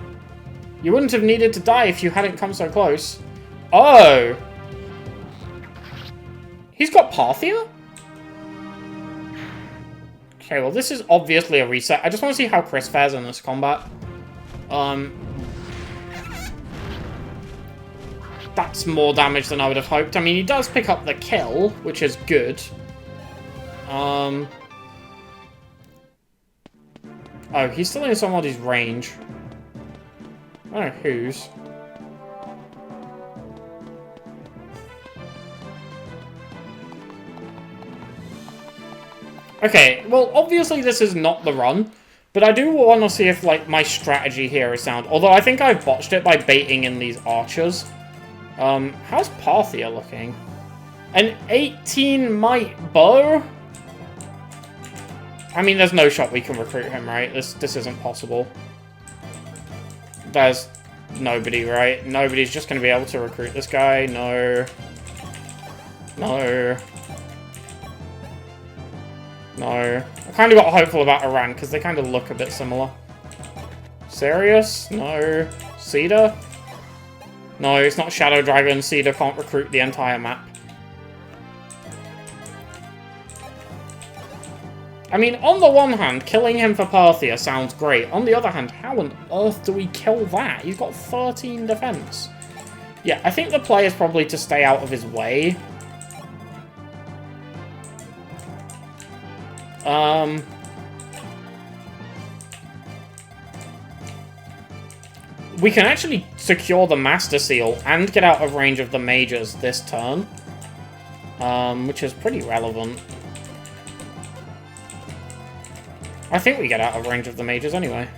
Speaker 1: You wouldn't have needed to die if you hadn't come so close. Oh! He's got Parthia? Okay, well this is obviously a reset. I just want to see how Chris fares in this combat. That's more damage than I would have hoped. I mean, he does pick up the kill, which is good. Oh, he's still in somebody's range. I don't know whose. Okay, well, obviously this is not the run, but I do want to see if, like, my strategy here is sound. Although I think I've botched it by baiting in these archers. How's Parthia looking? An 18 might bow? I mean, there's no shot we can recruit him, right? This isn't possible. There's nobody, right? Nobody's just going to be able to recruit this guy. No. No. No. I kind of got hopeful about Iran, because they kind of look a bit similar. Serious? No. Cedar? No, it's not Shadow Dragon. Cedar can't recruit the entire map. I mean, on the one hand, killing him for Parthia sounds great. On the other hand, how on earth do we kill that? He's got 13 defense. Yeah, I think the play is probably to stay out of his way. We can actually secure the Master Seal and get out of range of the mages this turn. Which is pretty relevant. I think we get out of range of the mages anyway.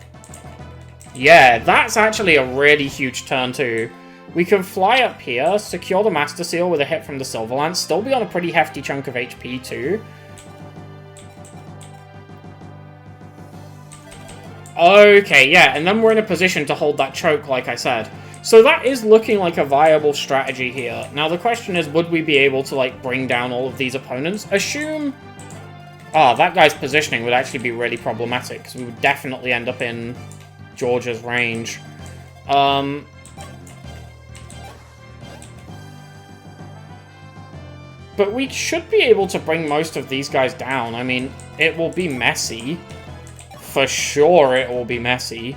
Speaker 1: Yeah, that's actually a really huge turn too. We can fly up here, secure the Master Seal with a hit from the Silverlance, still be on a pretty hefty chunk of HP too. Okay, yeah, and then we're in a position to hold that choke, like I said. So that is looking like a viable strategy here. Now the question is, would we be able to, like, bring down all of these opponents? Assume... Ah, that guy's positioning would actually be really problematic, because we would definitely end up in George's range. But we should be able to bring most of these guys down. I mean, it will be messy. For sure it will be messy.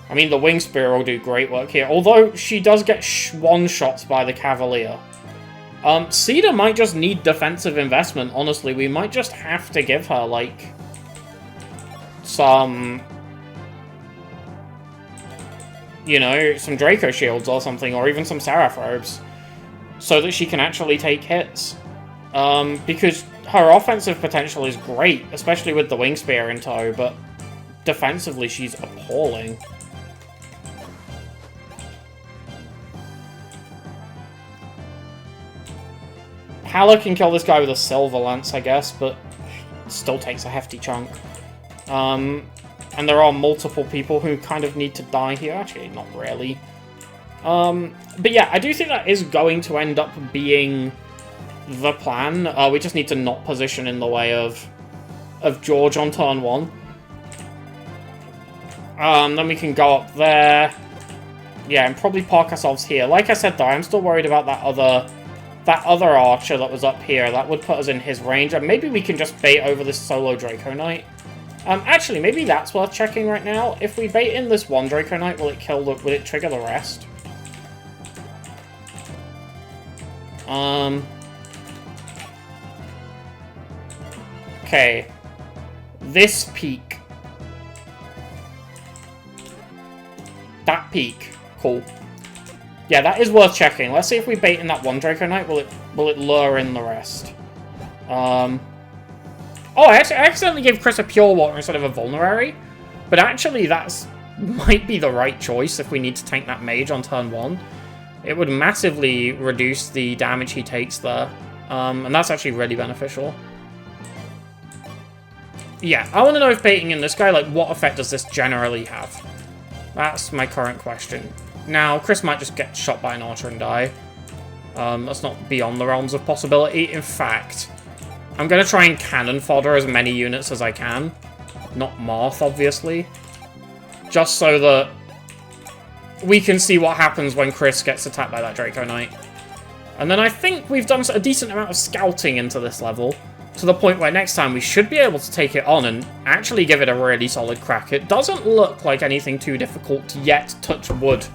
Speaker 1: I mean, the Wing Spear will do great work here, although she does get one-shots by the Cavalier. Cedar might just need defensive investment, honestly. We might just have to give her, like, some, you know, some Draco Shields or something, or even some Seraph Robes, so that she can actually take hits. Because her offensive potential is great, especially with the Wing Spear in tow, but defensively she's appalling. Pala can kill this guy with a Silver Lance, I guess, but still takes a hefty chunk. And there are multiple people who kind of need to die here. Actually, not really. But yeah, I do think that is going to end up being the plan. We just need to not position in the way of George on turn 1. Then we can go up there. Yeah, and probably park ourselves here. Like I said, though, I'm still worried about that other archer that was up here. That would put us in his range. And maybe we can just bait over this solo Draco Knight. Actually, maybe that's worth checking right now. If we bait in this one Draco Knight, will it trigger the rest? Okay. This peak. That peak. Cool. Yeah, that is worth checking. Let's see if we bait in that one Draco Knight, will it lure in the rest? Oh, I accidentally gave Chris a Pure Water instead of a Vulnerary. But actually, that's might be the right choice if we need to tank that mage on turn 1. It would massively reduce the damage he takes there. And that's actually really beneficial. Yeah, I want to know if baiting in this guy, like, what effect does this generally have? That's my current question. Now, Chris might just get shot by an archer and die. That's not beyond the realms of possibility. In fact, I'm going to try and cannon fodder as many units as I can. Not Marth, obviously. Just so that we can see what happens when Chris gets attacked by that Draco Knight. And then I think we've done a decent amount of scouting into this level, to the point where next time we should be able to take it on and actually give it a really solid crack. It doesn't look like anything too difficult yet, touch wood.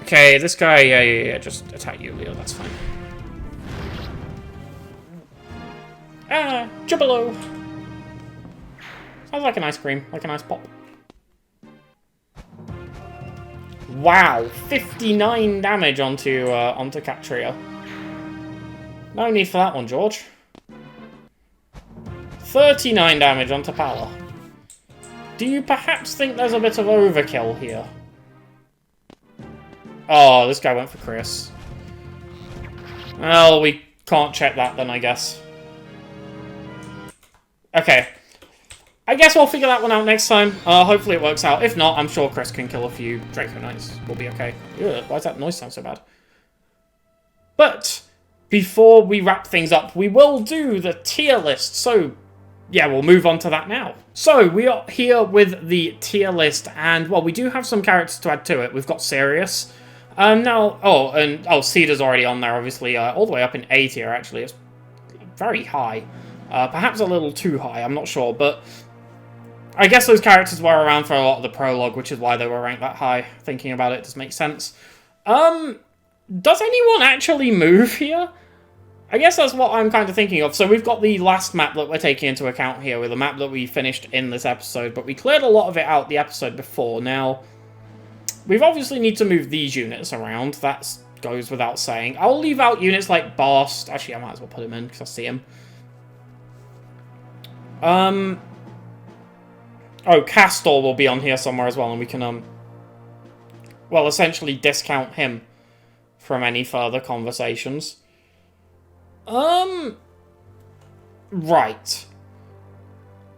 Speaker 1: Okay, this guy, yeah, just attack you, Leo, that's fine. Ah, Jubbalo! Sounds like an ice cream, like an ice pop. Wow, 59 damage onto Katria. No need for that one, George. 39 damage onto Pala. Do you perhaps think there's a bit of overkill here? Oh, this guy went for Chris. Well, we can't check that then, I guess. Okay. I guess we'll figure that one out next time. Hopefully it works out. If not, I'm sure Chris can kill a few Draco Knights. We'll be okay. Ugh, why does that noise sound so bad? But before we wrap things up, we will do the tier list. So, yeah, we'll move on to that now. So, we are here with the tier list, and, well, we do have some characters to add to it. We've got Sirius. Cedar's already on there, obviously, all the way up in A tier, actually. It's very high. Perhaps a little too high, I'm not sure, but I guess those characters were around for a lot of the prologue, which is why they were ranked that high. Thinking about it does make sense. Does anyone actually move here? I guess that's what I'm kind of thinking of. So we've got the last map that we're taking into account here, with a map that we finished in this episode, but we cleared a lot of it out the episode before. Now, we've obviously need to move these units around. That goes without saying. I'll leave out units like Bast. Actually, I might as well put him in, because I see him. Oh, Castor will be on here somewhere as well, and we can, well, essentially discount him from any further conversations. Right.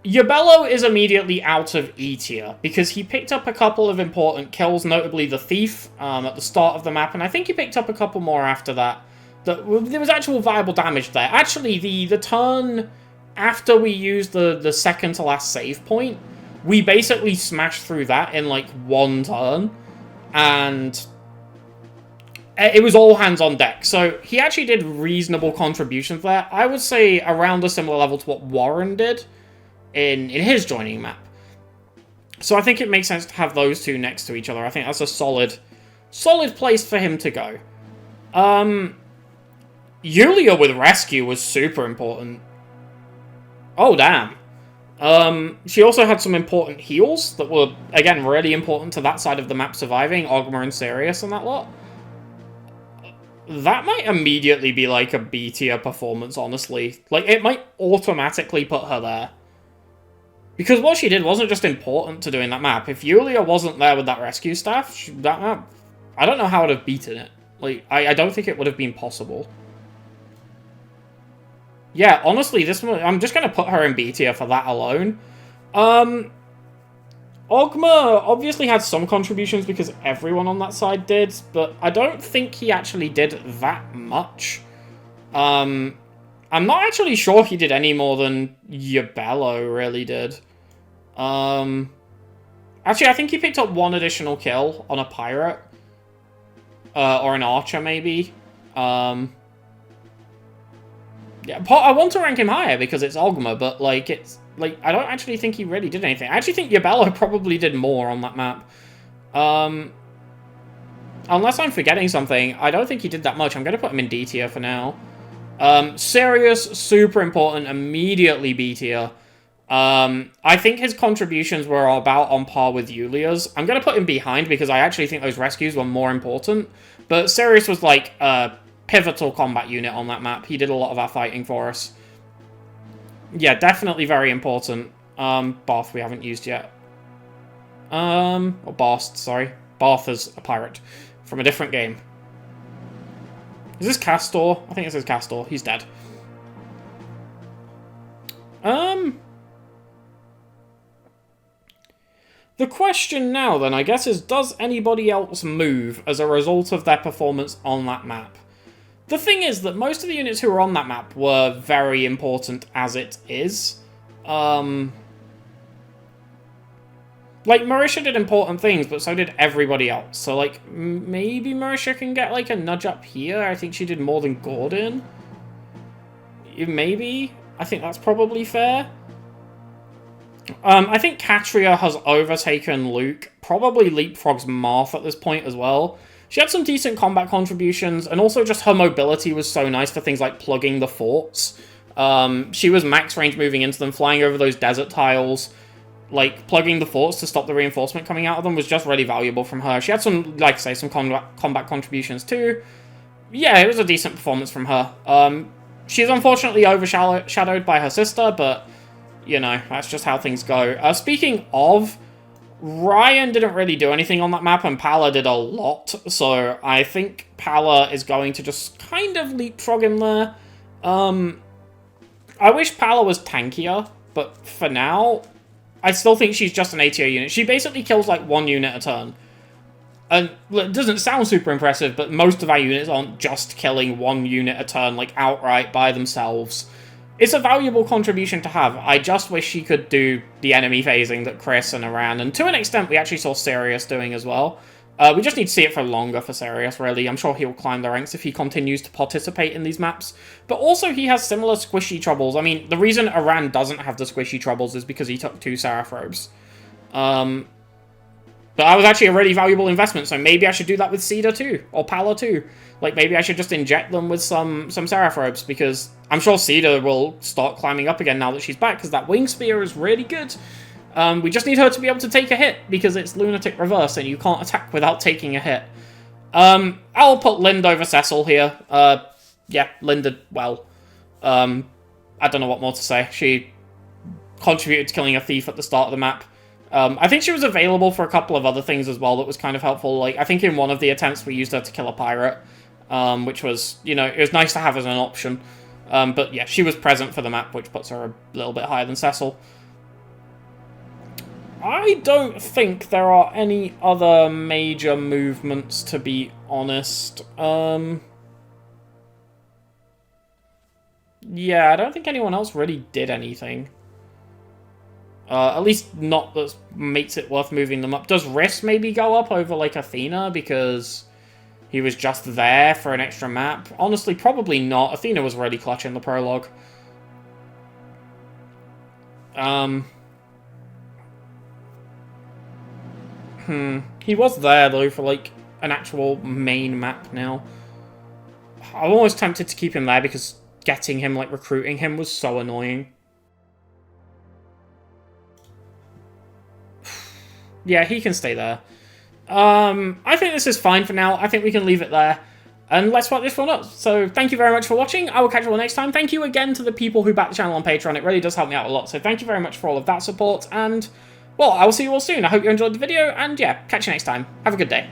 Speaker 1: Yabello is immediately out of E tier, because he picked up a couple of important kills, notably the Thief, at the start of the map, and I think he picked up a couple more after that. There was actual viable damage there. Actually, the turn after we used the second to last save point, we basically smashed through that in, like, one turn, and it was all hands on deck. So he actually did reasonable contributions there. I would say around a similar level to what Warren did in his joining map. So I think it makes sense to have those two next to each other. I think that's a solid place for him to go. Yulia with Rescue was super important. Oh, damn. She also had some important heals that were, again, really important to that side of the map surviving, Ogma and Sirius and that lot. That might immediately be, like, a B tier performance, honestly. Like, it might automatically put her there. Because what she did wasn't just important to doing that map. If Yulia wasn't there with that rescue staff, that map I don't know how I'd have beaten it. Like, I don't think it would have been possible. Yeah, honestly, this one, I'm just going to put her in B tier for that alone. Ogma obviously had some contributions because everyone on that side did, but I don't think he actually did that much. I'm not actually sure he did any more than Yabello really did. Actually, I think he picked up one additional kill on a pirate. Or an archer, maybe. Yeah, I want to rank him higher because it's Ogma, but, like, it's... Like, I don't actually think he really did anything. I actually think Yabello probably did more on that map. Unless I'm forgetting something, I don't think he did that much. I'm going to put him in D tier for now. Sirius, super important, immediately B tier. I think his contributions were about on par with Yulia's. I'm going to put him behind because I actually think those rescues were more important. But Sirius was like a pivotal combat unit on that map. He did a lot of our fighting for us. Yeah, definitely very important. Barth we haven't used yet. Or Barst, sorry. Barth is a pirate from a different game. Is this Castor? I think this is Castor. He's dead. The question now, then, I guess, is does anybody else move as a result of their performance on that map? The thing is that most of the units who were on that map were very important as it is. Like, Marisha did important things, but so did everybody else. So, like, maybe Marisha can get, like, a nudge up here. I think she did more than Gordon. Maybe. I think that's probably fair. I think Katria has overtaken Luke. Probably leapfrogs Marth at this point as well. She had some decent combat contributions, and also just her mobility was so nice for things like plugging the forts. She was max range moving into them, flying over those desert tiles. Like, plugging the forts to stop the reinforcement coming out of them was just really valuable from her. She had some, like I say, some combat contributions too. Yeah, it was a decent performance from her. She's unfortunately overshadowed by her sister, but... You know, that's just how things go. Speaking of, Ryan didn't really do anything on that map, and Pala did a lot. So I think Pala is going to just kind of leapfrog him there. I wish Pala was tankier, but for now, I still think she's just an A tier unit. She basically kills like one unit a turn. And it doesn't sound super impressive, but most of our units aren't just killing one unit a turn, like outright by themselves. It's a valuable contribution to have. I just wish she could do the enemy phasing that Chris and Iran, and to an extent we actually saw Sirius doing as well. We just need to see it for longer for Sirius, really. I'm sure he'll climb the ranks if he continues to participate in these maps. But also he has similar squishy troubles. I mean, the reason Iran doesn't have the squishy troubles is because he took 2 Seraph robes. But that was actually a really valuable investment, so maybe I should do that with Cedar too, or Pala too. Like, maybe I should just inject them with some Seraph robes, because I'm sure Cedar will start climbing up again now that she's back, because that wing spear is really good. We just need her to be able to take a hit, because it's Lunatic Reverse, and you can't attack without taking a hit. I'll put Lind over Cecil here. Yeah, Lind did well. I don't know what more to say. She contributed to killing a thief at the start of the map. I think she was available for a couple of other things as well that was kind of helpful. Like, I think in one of the attempts we used her to kill a pirate, which was, you know, it was nice to have as an option. But yeah, she was present for the map, which puts her a little bit higher than Cecil. I don't think there are any other major movements, to be honest. Yeah, I don't think anyone else really did anything. At least not that makes it worth moving them up. Does Riss maybe go up over, like, Athena because he was just there for an extra map? Honestly, probably not. Athena was really clutch in the prologue. He was there, though, for, like, an actual main map now. I'm almost tempted to keep him there because getting him, like, recruiting him was so annoying. Yeah, he can stay there. I think this is fine for now. I think we can leave it there. And let's wrap this one up. So thank you very much for watching. I will catch you all next time. Thank you again to the people who back the channel on Patreon. It really does help me out a lot. So thank you very much for all of that support. And, well, I will see you all soon. I hope you enjoyed the video. And, yeah, catch you next time. Have a good day.